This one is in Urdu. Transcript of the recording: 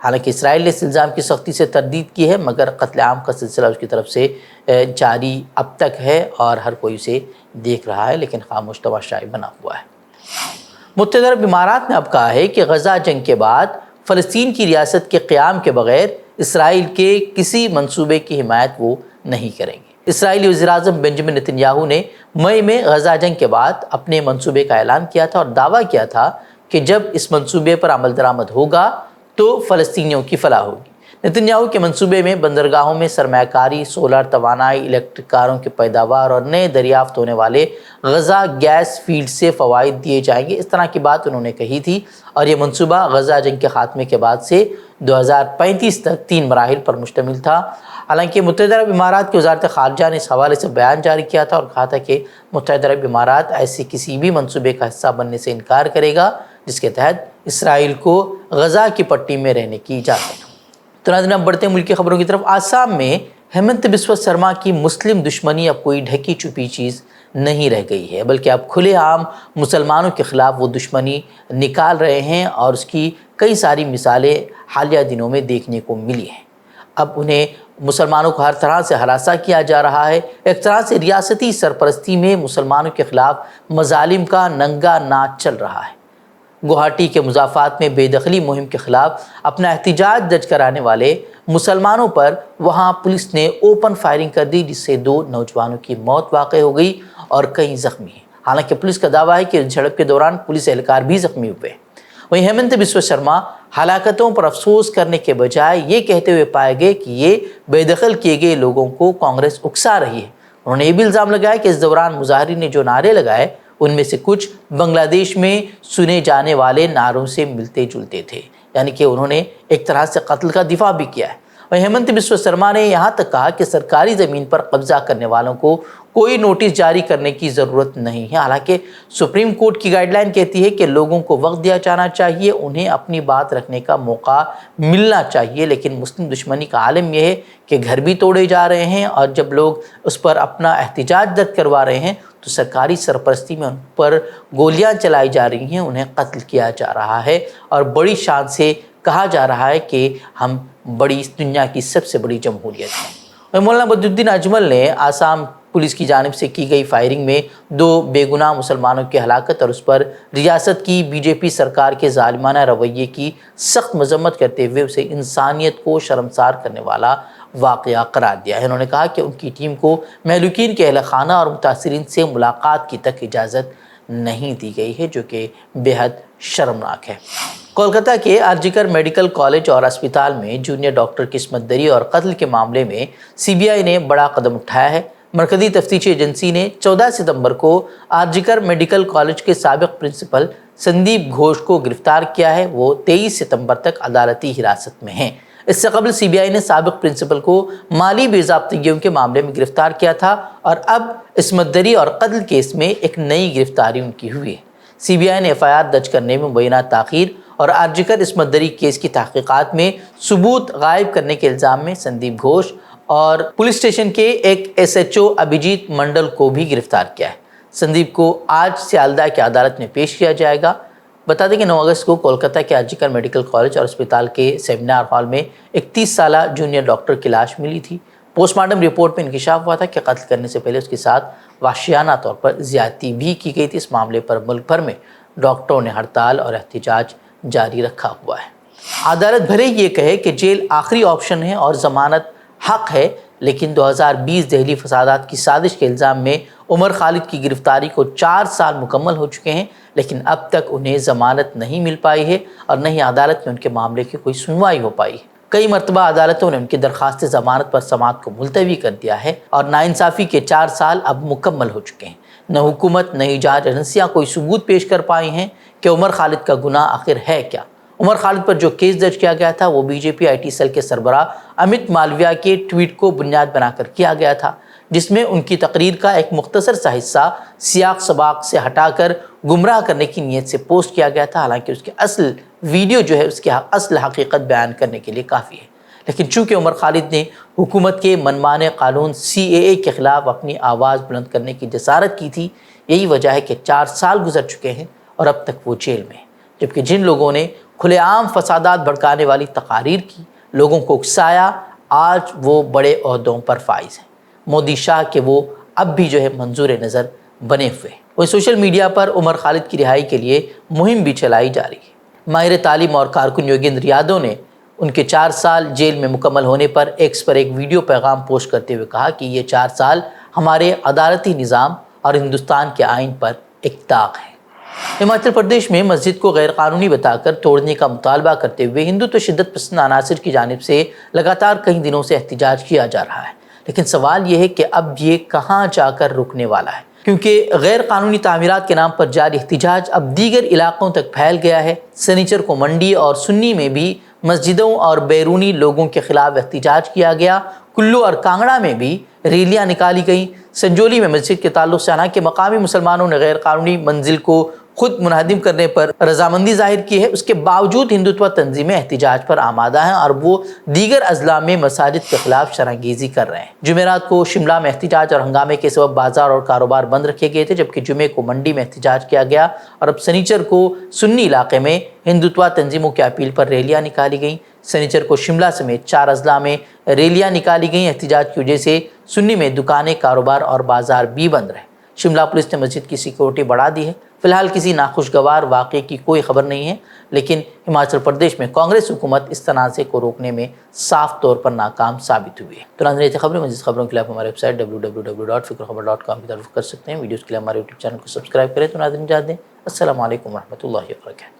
حالانکہ اسرائیل نے اس الزام کی سختی سے تردید کی ہے، مگر قتل عام کا سلسلہ اس کی طرف سے جاری اب تک ہے اور ہر کوئی اسے دیکھ رہا ہے، لیکن خاموش تماشائی بنا ہوا ہے۔ متحدہ عرب امارات نے اب کہا ہے کہ غزہ جنگ کے بعد فلسطین کی ریاست کے قیام کے بغیر اسرائیل کے کسی منصوبے کی حمایت وہ نہیں کریں گے۔ اسرائیلی وزیر اعظم بنجمن نتن یاہو نے مئی میں غزہ جنگ کے بعد اپنے منصوبے کا اعلان کیا تھا اور دعویٰ کیا تھا کہ جب اس منصوبے پر عمل درآمد ہوگا تو فلسطینیوں کی فلاح ہوگی۔ نتن یاہو کے منصوبے میں بندرگاہوں میں سرمایہ کاری، سولر توانائی، الیکٹرک کاروں کی پیداوار اور نئے دریافت ہونے والے غزہ گیس فیلڈ سے فوائد دیے جائیں گے، اس طرح کی بات انہوں نے کہی تھی، اور یہ منصوبہ غزہ جنگ کے خاتمے کے بعد سے 2035 تک 3 مراحل پر مشتمل تھا۔ حالانکہ متحدہ عرب امارات کی وزارت خارجہ نے اس حوالے سے بیان جاری کیا تھا اور کہا تھا کہ متحدہ عرب امارات ایسے کسی بھی منصوبے کا حصہ بننے سے انکار کرے گا جس کے تحت اسرائیل کو غزہ کی پٹی میں رہنے کی اجازت ہو۔ تو ناظرین، اب بڑھتے ہیں ملک کی خبروں کی طرف۔ آسام میں ہیمنت بسوا سرما کی مسلم دشمنی اب کوئی ڈھکی چھپی چیز نہیں رہ گئی ہے، بلکہ اب کھلے عام مسلمانوں کے خلاف وہ دشمنی نکال رہے ہیں اور اس کی کئی ساری مثالیں حالیہ دنوں میں دیکھنے کو ملی ہیں۔ اب انہیں مسلمانوں کو ہر طرح سے ہراساں کیا جا رہا ہے۔ ایک طرح سے ریاستی سرپرستی میں مسلمانوں کے خلاف مظالم کا ننگا ناچ چل رہا ہے۔ گوہاٹی کے مضافات میں بے دخلی مہم کے خلاف اپنا احتجاج درج کرانے والے مسلمانوں پر وہاں پولیس نے اوپن فائرنگ کر دی، جس سے 2 نوجوانوں کی موت واقع ہو گئی اور کئی زخمی ہیں۔ حالانکہ پولیس کا دعویٰ ہے کہ اس جھڑپ کے دوران پولیس اہلکار بھی زخمی ہوئے۔ وہیں ہیمنت بسوا سرما ہلاکتوں پر افسوس کرنے کے بجائے یہ کہتے ہوئے پائے گئے کہ یہ بے دخل کیے گئے لوگوں کو کانگریس اکسا رہی ہے۔ انہوں نے یہ بھی الزام لگایا کہ اس دوران مظاہرین نے جو نعرے لگائے ان میں سے کچھ بنگلہ دیش میں سنے جانے والے نعروں سے ملتے جلتے تھے، یعنی کہ انہوں نے ایک طرح سے قتل کا دفاع بھی کیا ہے۔ وہیں ہیمنت بسوا سرما نے یہاں تک کہا کہ سرکاری زمین پر قبضہ کرنے والوں کو کوئی نوٹس جاری کرنے کی ضرورت نہیں ہے۔ حالانکہ سپریم کورٹ کی گائیڈ لائن کہتی ہے کہ لوگوں کو وقت دیا جانا چاہیے، انہیں اپنی بات رکھنے کا موقع ملنا چاہیے، لیکن مسلم دشمنی کا عالم یہ ہے کہ گھر بھی توڑے جا رہے ہیں اور جب لوگ اس پر اپنا احتجاج درج کروا رہے ہیں تو سرکاری سرپرستی میں ان پر گولیاں چلائی جا رہی ہیں، انہیں قتل کیا جا رہا ہے اور بڑی شان سے کہا جا رہا ہے کہ ہم بڑی دنیا کی سب سے بڑی جمہوریت ہیں۔ مولانا بدر الدین اجمل نے آسام پولیس کی جانب سے کی گئی فائرنگ میں 2 بے گناہ مسلمانوں کی ہلاکت اور اس پر ریاست کی بی جے پی سرکار کے ظالمانہ رویے کی سخت مذمت کرتے ہوئے اسے انسانیت کو شرمسار کرنے والا واقعہ قرار دیا ہے۔ انہوں نے کہا کہ ان کی ٹیم کو مہلوکین کے اہل خانہ اور متاثرین سے ملاقات کی تک اجازت نہیں دی گئی ہے، جو کہ بے حد شرمناک ہے۔ کولکتہ کے آرجیکر میڈیکل کالج اور اسپتال میں جونیئر ڈاکٹر کی عصمت دری اور قتل کے معاملے میں سی بی آئی نے بڑا قدم اٹھایا ہے۔ مرکزی تفتیشی ایجنسی نے 14 ستمبر کو آرجیکر میڈیکل کالج کے سابق پرنسپل سندیپ گھوش کو گرفتار کیا ہے۔ وہ 23 ستمبر تک عدالتی حراست میں ہیں۔ اس سے قبل سی بی آئی نے سابق پرنسپل کو مالی بے ضابطگیوں کے معاملے میں گرفتار کیا تھا اور اب عصمت دری اور قتل کیس میں ایک نئی گرفتاری ان کی ہوئی ہے۔ سی بی آئی نے ایف آئی آر درج کرنے میں مبینہ تاخیر اور آرجیکر عصمت دری کیس کی تحقیقات میں ثبوت غائب کرنے کے الزام میں سندیپ گھوش اور پولیس اسٹیشن کے ایک ایس ایچ او ابھیجیت منڈل کو بھی گرفتار کیا ہے۔ سندیپ کو آج سیالدہ کی عدالت میں پیش کیا جائے گا۔ بتا دیں کہ 9 اگست کو کولکتہ کے آرجیکر میڈیکل کالج اور اسپتال کے سیمینار ہال میں ایک 30 سالہ جونیئر ڈاکٹر کی لاش ملی تھی۔ پوسٹ مارٹم رپورٹ میں انکشاف ہوا تھا کہ قتل کرنے سے پہلے اس کے ساتھ وحشیانہ طور پر زیادتی بھی کی گئی تھی۔ اس معاملے پر ملک بھر میں ڈاکٹروں نے ہڑتال اور احتجاج جاری رکھا ہوا ہے۔ عدالت بھلے یہ کہے کہ جیل آخری آپشن ہے اور ضمانت حق ہے، لیکن 2020 دہلی فسادات کی سازش کے الزام میں عمر خالد کی گرفتاری کو 4 سال مکمل ہو چکے ہیں، لیکن اب تک انہیں ضمانت نہیں مل پائی ہے اور نہ ہی عدالت میں ان کے معاملے کی کوئی سنوائی ہو پائی ہے۔ کئی مرتبہ عدالتوں نے ان کی درخواست ضمانت پر سماعت کو ملتوی کر دیا ہے اور ناانصافی کے 4 سال اب مکمل ہو چکے ہیں۔ نہ حکومت نہ ہی جانچ ایجنسیاں کوئی ثبوت پیش کر پائی ہیں کہ عمر خالد کا گناہ آخر ہے کیا۔ عمر خالد پر جو کیس درج کیا گیا تھا وہ B J P I T cell کے سربراہ امت مالویہ کے ٹویٹ کو بنیاد بنا کر کیا گیا تھا، جس میں ان کی تقریر کا ایک مختصر سا حصہ سیاق سباق سے ہٹا کر گمراہ کرنے کی نیت سے پوسٹ کیا گیا تھا۔ حالانکہ اس کے اصل ویڈیو جو ہے اس کی اصل حقیقت بیان کرنے کے لیے کافی ہے، لیکن چونکہ عمر خالد نے حکومت کے منمانے قانون CAA کے خلاف اپنی آواز بلند کرنے کی جسارت کی تھی، یہی وجہ ہے کہ 4 سال گزر چکے ہیں اور اب تک وہ جیل میں ہیں، جبکہ جن لوگوں نے کھلے عام فسادات بھڑکانے والی تقاریر کی، لوگوں کو اکسایا، آج وہ بڑے عہدوں پر فائز ہیں۔ مودی شاہ کے وہ اب بھی منظور نظر بنے ہوئے ہیں۔ وہ سوشل میڈیا پر عمر خالد کی رہائی کے لیے مہم بھی چلائی جا رہی ہے۔ ماہر تعلیم اور کارکن یوگیندر یادو نے ان کے 4 سال جیل میں مکمل ہونے پر ایکس پر ایک ویڈیو پیغام پوسٹ کرتے ہوئے کہا کہ یہ 4 سال ہمارے عدالتی نظام اور ہندوستان کے آئین پر ایک داغ ہے۔ ہماچل پردیش میں مسجد کو غیر قانونی بتا کر توڑنے کا مطالبہ کرتے ہوئے ہندوتو شدت پسند عناصر کی جانب سے لگاتار کئی دنوں سے احتجاج کیا جا رہا ہے، لیکن سوال یہ ہے کہ اب یہ کہاں جا کر رکنے والا ہے، کیونکہ غیر قانونی تعمیرات کے نام پر جاری احتجاج اب دیگر علاقوں تک پھیل گیا ہے۔ سنیچر کو منڈی اور سنی میں بھی مسجدوں اور بیرونی لوگوں کے خلاف احتجاج کیا گیا۔ کلو اور کانگڑا میں بھی ریلیاں نکالی گئیں۔ سنجولی میں مسجد کے تعلق سے حالانکہ مقامی مسلمانوں نے غیر قانونی منزل کو خود منہدم کرنے پر رضامندی ظاہر کی ہے، اس کے باوجود ہندوتوا تنظیمیں احتجاج پر آمادہ ہیں اور وہ دیگر اضلاع میں مساجد کے خلاف شرح گیزی کر رہے ہیں۔ جمعرات کو شملہ میں احتجاج اور ہنگامے کے سبب بازار اور کاروبار بند رکھے گئے تھے، جبکہ جمعے کو منڈی میں احتجاج کیا گیا اور اب سنیچر کو سنی علاقے میں ہندوتوا تنظیموں کی اپیل پر ریلیاں نکالی گئیں۔ سنیچر کو شملہ سمیت 4 اضلاع میں ریلیاں نکالی گئیں۔ احتجاج کی وجہ سے سنی میں دکانیں، کاروبار اور بازار بھی بند رہے۔ شملہ پولیس نے مسجد کی سیکورٹی بڑھا دی ہے۔ فی الحال کسی ناخوشگوار واقعے کی کوئی خبر نہیں ہے، لیکن ہماچل پردیش میں کانگریس حکومت اس تنازع کو روکنے میں صاف طور پر ناکام ثابت ہوئی ہے۔ تو ناظرین، یہ خبریں، مزید خبروں کے لیے آپ ہماری ویب سائٹ www.fikrkhabar.com کی طرف کر سکتے ہیں۔ ویڈیوز کے لیے ہمارے یوٹیوب چینل کو سبسکرائب کریں۔ تو ناظرین، اجازت دیں۔ السلام علیکم ورحمۃ اللہ وبرکاتہ۔